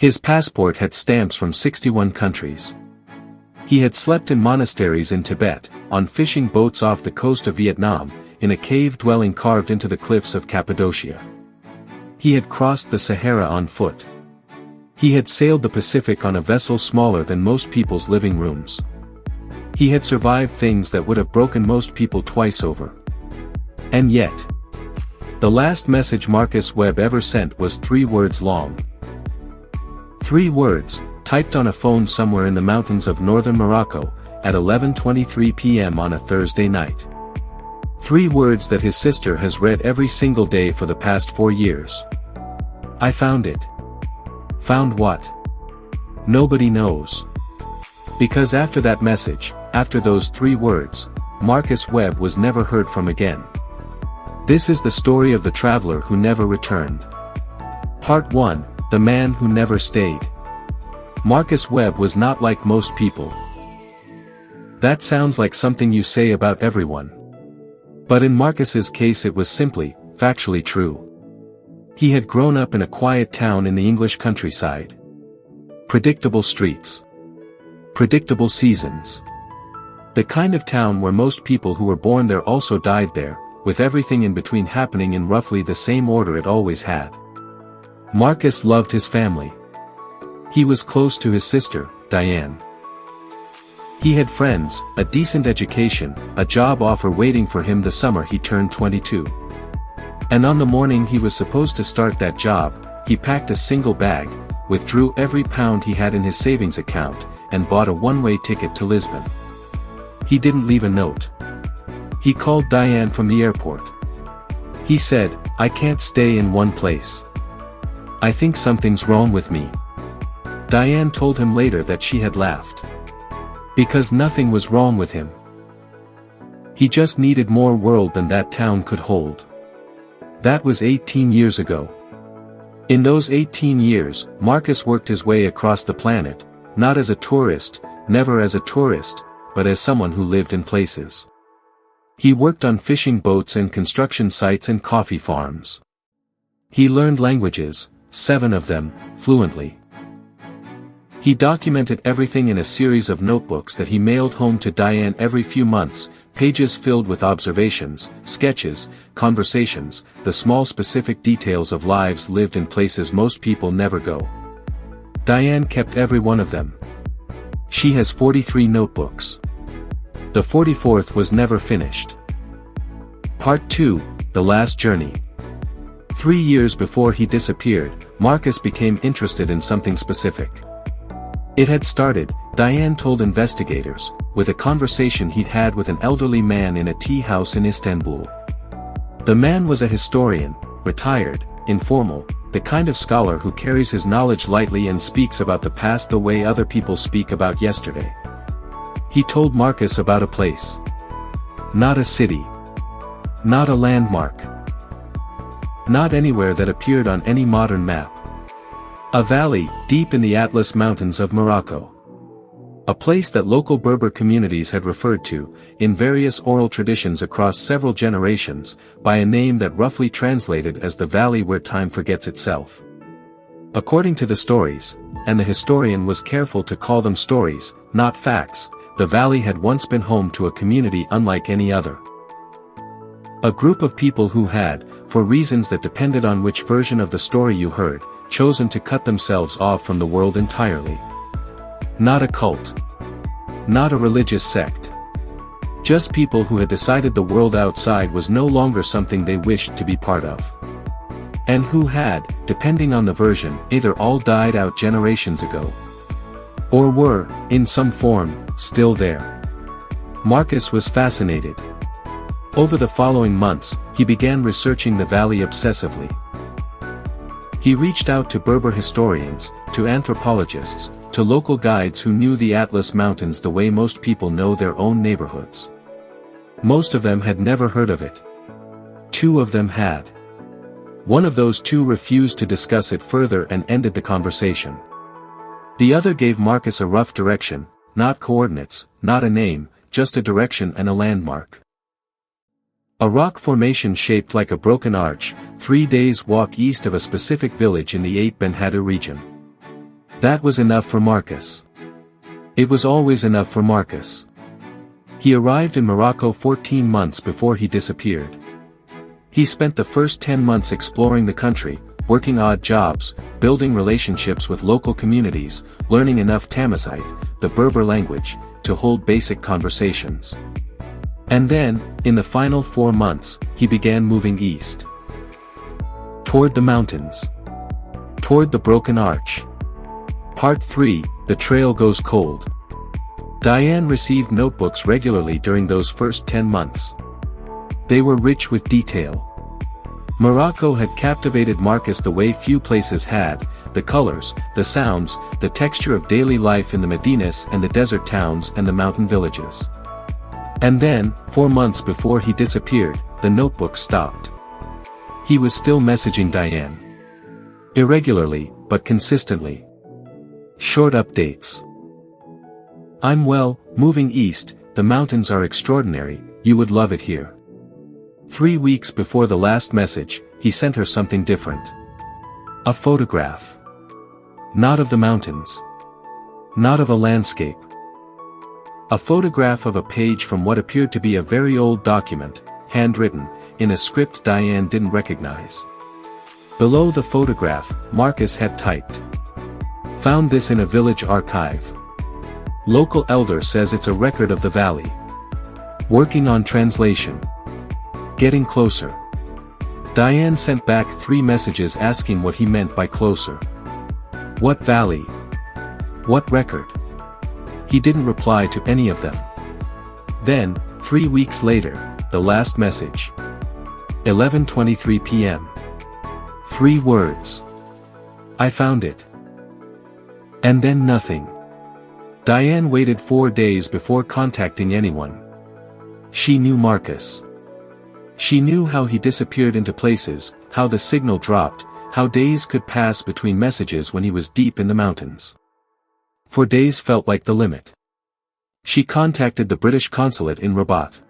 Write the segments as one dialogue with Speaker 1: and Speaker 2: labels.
Speaker 1: His passport had stamps from 61 countries. He had slept in monasteries in Tibet, on fishing boats off the coast of Vietnam, in a cave dwelling carved into the cliffs of Cappadocia. He had crossed the Sahara on foot. He had sailed the Pacific on a vessel smaller than most people's living rooms. He had survived things that would have broken most people twice over. And yet, the last message Marcus Webb ever sent was 3 words long. 3 words, typed on a phone somewhere in the mountains of northern Morocco, at 11:23 p.m. on a Thursday night. 3 words that his sister has read every single day for the past 4 years. I found it. Found what? Nobody knows. Because after that message, after those 3 words, Marcus Webb was never heard from again. This is the story of the traveler who never returned. Part 1, The Man Who Never Stayed. Marcus Webb was not like most people. That sounds like something you say about everyone. But in Marcus's case it was simply, factually true. He had grown up in a quiet town in the English countryside. Predictable streets. Predictable seasons. The kind of town where most people who were born there also died there, with everything in between happening in roughly the same order it always had. Marcus loved his family. He was close to his sister, Diane. He had friends, a decent education, a job offer waiting for him the summer he turned 22. And on the morning he was supposed to start that job, he packed a single bag, withdrew every pound he had in his savings account, and bought a one-way ticket to Lisbon. He didn't leave a note. He called Diane from the airport. He said, "I can't stay in one place. I think something's wrong with me." Diane told him later that she had laughed. Because nothing was wrong with him. He just needed more world than that town could hold. That was 18 years ago. In those 18 years, Marcus worked his way across the planet, not as a tourist, never as a tourist, but as someone who lived in places. He worked on fishing boats and construction sites and coffee farms. He learned languages, 7 of them, fluently. He documented everything in a series of notebooks that he mailed home to Diane every few months, pages filled with observations, sketches, conversations, the small specific details of lives lived in places most people never go. Diane kept every one of them. She has 43 notebooks. The 44th was never finished. Part 2, The Last Journey. 3 years before he disappeared, Marcus became interested in something specific. It had started, Diane told investigators, with a conversation he'd had with an elderly man in a tea house in Istanbul. The man was a historian, retired, informal, the kind of scholar who carries his knowledge lightly and speaks about the past the way other people speak about yesterday. He told Marcus about a place. Not a city. Not a landmark. Not anywhere that appeared on any modern map. A valley, deep in the Atlas Mountains of Morocco. A place that local Berber communities had referred to, in various oral traditions across several generations, by a name that roughly translated as the valley where time forgets itself. According to the stories, and the historian was careful to call them stories, not facts, the valley had once been home to a community unlike any other. A group of people who had, for reasons that depended on which version of the story you heard, chosen to cut themselves off from the world entirely. Not a cult. Not a religious sect. Just people who had decided the world outside was no longer something they wished to be part of. And who had, depending on the version, either all died out generations ago, or were, in some form, still there. Marcus was fascinated. Over the following months, he began researching the valley obsessively. He reached out to Berber historians, to anthropologists, to local guides who knew the Atlas Mountains the way most people know their own neighborhoods. Most of them had never heard of it. 2 of them had. One of those 2 refused to discuss it further and ended the conversation. The other gave Marcus a rough direction, not coordinates, not a name, just a direction and a landmark. A rock formation shaped like a broken arch, 3 days' walk east of a specific village in the 8 Ben Haddou region. That was enough for Marcus. It was always enough for Marcus. He arrived in Morocco 14 months before he disappeared. He spent the first 10 months exploring the country, working odd jobs, building relationships with local communities, learning enough Tamazight, the Berber language, to hold basic conversations. And then, in the final 4 months, he began moving east. Toward the mountains. Toward the Broken Arch. Part 3, The Trail Goes Cold. Diane received notebooks regularly during those first 10 months. They were rich with detail. Morocco had captivated Marcus the way few places had, the colors, the sounds, the texture of daily life in the Medinas and the desert towns and the mountain villages. And then, 4 months before he disappeared, the notebook stopped. He was still messaging Diane. Irregularly, but consistently. Short updates. I'm well, moving east, the mountains are extraordinary, you would love it here. 3 weeks before the last message, he sent her something different. A photograph. Not of the mountains. Not of a landscape. A photograph of a page from what appeared to be a very old document, handwritten, in a script Diane didn't recognize. Below the photograph, Marcus had typed. Found this in a village archive. Local elder says it's a record of the valley. Working on translation. Getting closer. Diane sent back 3 messages asking what he meant by closer. What valley? What record? He didn't reply to any of them. Then, 3 weeks later, the last message. 11:23 p.m. 3 words. I found it. And then nothing. Diane waited 4 days before contacting anyone. She knew Marcus. She knew how he disappeared into places, how the signal dropped, how days could pass between messages when he was deep in the mountains. 4 days felt like the limit. She contacted the British consulate in Rabat.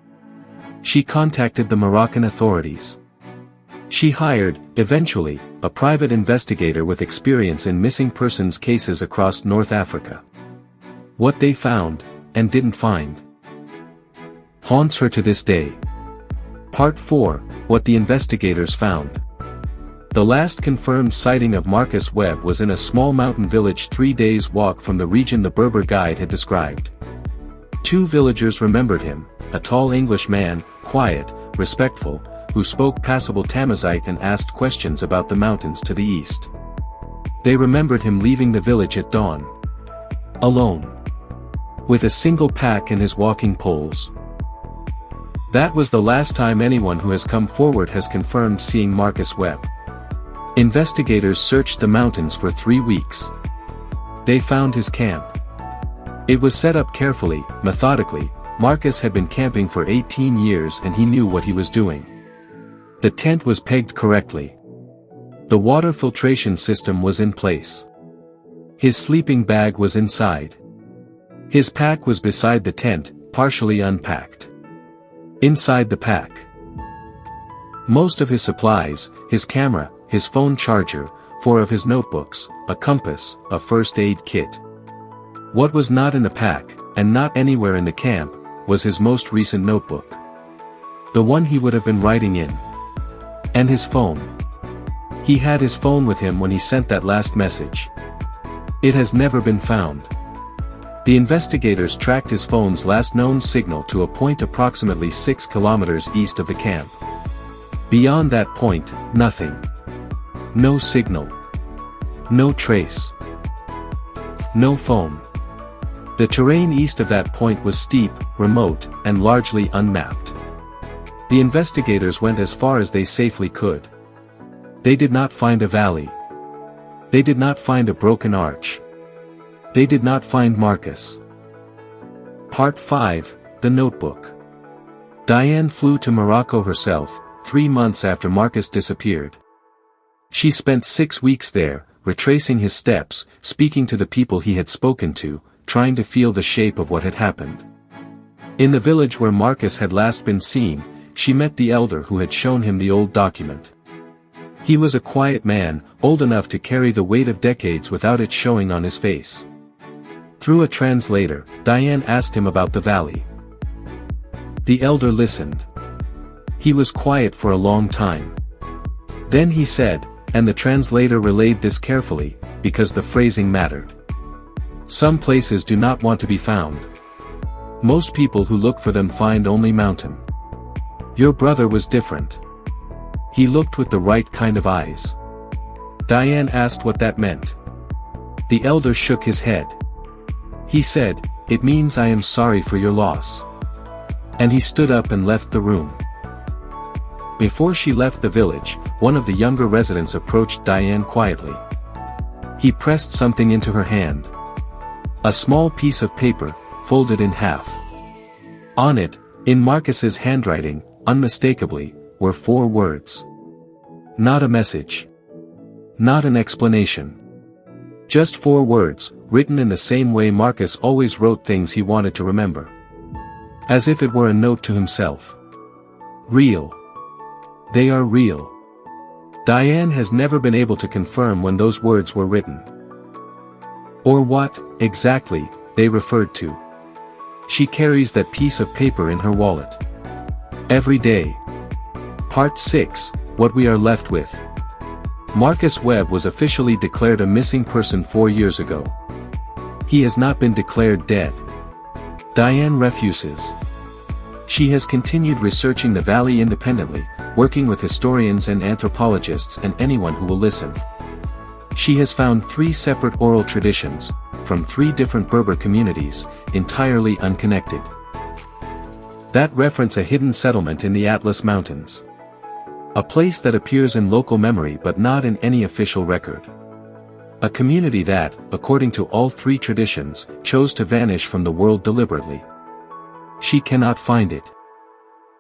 Speaker 1: She contacted the Moroccan authorities. She hired, eventually, a private investigator with experience in missing persons cases across North Africa. What they found, and didn't find, haunts her to this day. Part 4, What the investigators found. The last confirmed sighting of Marcus Webb was in a small mountain village 3 days' walk from the region the Berber guide had described. 2 villagers remembered him, a tall English man, quiet, respectful, who spoke passable Tamazight and asked questions about the mountains to the east. They remembered him leaving the village at dawn. Alone. With a single pack and his walking poles. That was the last time anyone who has come forward has confirmed seeing Marcus Webb. Investigators searched the mountains for 3 weeks. They found his camp. It was set up carefully, methodically. Marcus had been camping for 18 years and he knew what he was doing. The tent was pegged correctly. The water filtration system was in place. His sleeping bag was inside. His pack was beside the tent, partially unpacked. Inside the pack. Most of his supplies, his camera, his phone charger, 4 of his notebooks, a compass, a first aid kit. What was not in the pack, and not anywhere in the camp, was his most recent notebook. The one he would have been writing in. And his phone. He had his phone with him when he sent that last message. It has never been found. The investigators tracked his phone's last known signal to a point approximately 6 kilometers east of the camp. Beyond that point, nothing. No signal. No trace. No phone. The terrain east of that point was steep, remote, and largely unmapped. The investigators went as far as they safely could. They did not find a valley. They did not find a broken arch. They did not find Marcus. Part 5, The Notebook. Diane flew to Morocco herself, 3 months after Marcus disappeared. She spent 6 weeks there, retracing his steps, speaking to the people he had spoken to, trying to feel the shape of what had happened. In the village where Marcus had last been seen, she met the elder who had shown him the old document. He was a quiet man, old enough to carry the weight of decades without it showing on his face. Through a translator, Diane asked him about the valley. The elder listened. He was quiet for a long time. Then he said, and the translator relayed this carefully, because the phrasing mattered. Some places do not want to be found. Most people who look for them find only mountain. Your brother was different. He looked with the right kind of eyes. Diane asked what that meant. The elder shook his head. He said, "It means I am sorry for your loss." And he stood up and left the room. Before she left the village, one of the younger residents approached Diane quietly. He pressed something into her hand. A small piece of paper, folded in half. On it, in Marcus's handwriting, unmistakably, were 4 words. Not a message. Not an explanation. Just 4 words, written in the same way Marcus always wrote things he wanted to remember. As if it were a note to himself. Real. They are real. Diane has never been able to confirm when those words were written. Or what, exactly, they referred to. She carries that piece of paper in her wallet. Every day. Part 6, What We Are Left With. Marcus Webb was officially declared a missing person 4 years ago. He has not been declared dead. Diane refuses. She has continued researching the valley independently, working with historians and anthropologists and anyone who will listen. She has found 3 separate oral traditions, from 3 different Berber communities, entirely unconnected. That reference a hidden settlement in the Atlas Mountains. A place that appears in local memory but not in any official record. A community that, according to all 3 traditions, chose to vanish from the world deliberately. She cannot find it.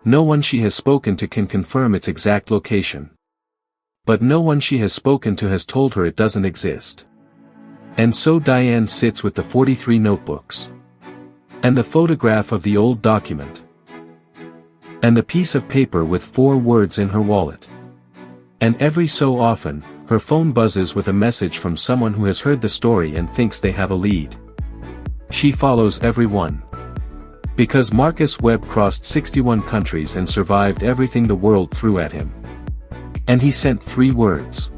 Speaker 1: No one she has spoken to can confirm its exact location. But no one she has spoken to has told her it doesn't exist. And so Diane sits with the 43 notebooks. And the photograph of the old document. And the piece of paper with 4 words in her wallet. And every so often, her phone buzzes with a message from someone who has heard the story and thinks they have a lead. She follows everyone. Because Marcus Webb crossed 61 countries and survived everything the world threw at him. And he sent 3 words.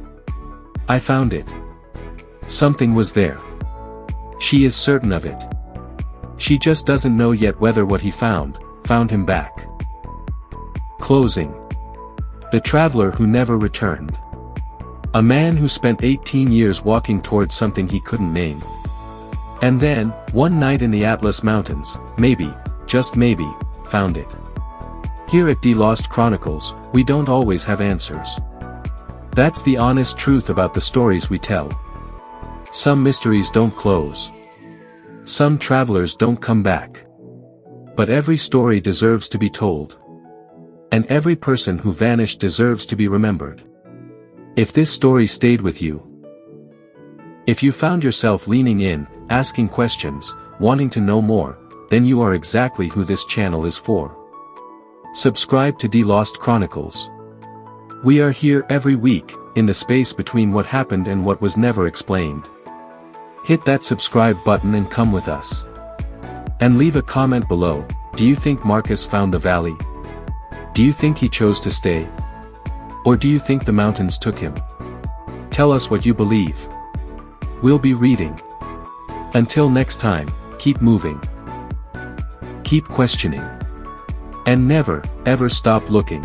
Speaker 1: I found it. Something was there. She is certain of it. She just doesn't know yet whether what he found him back. Closing. The traveler who never returned. A man who spent 18 years walking towards something he couldn't name. And then, one night in the Atlas Mountains, maybe, just maybe, found it. Here at DLostChronicles, we don't always have answers. That's the honest truth about the stories we tell. Some mysteries don't close. Some travelers don't come back. But every story deserves to be told. And every person who vanished deserves to be remembered. If this story stayed with you, if you found yourself leaning in, asking questions, wanting to know more, then you are exactly who this channel is for. Subscribe to DLostChronicles. We are here every week, in the space between what happened and what was never explained. Hit that subscribe button and come with us. And leave a comment below. Do you think Marcus found the valley? Do you think he chose to stay? Or do you think the mountains took him? Tell us what you believe. We'll be reading. Until next time, keep moving. Keep questioning. And never, ever stop looking.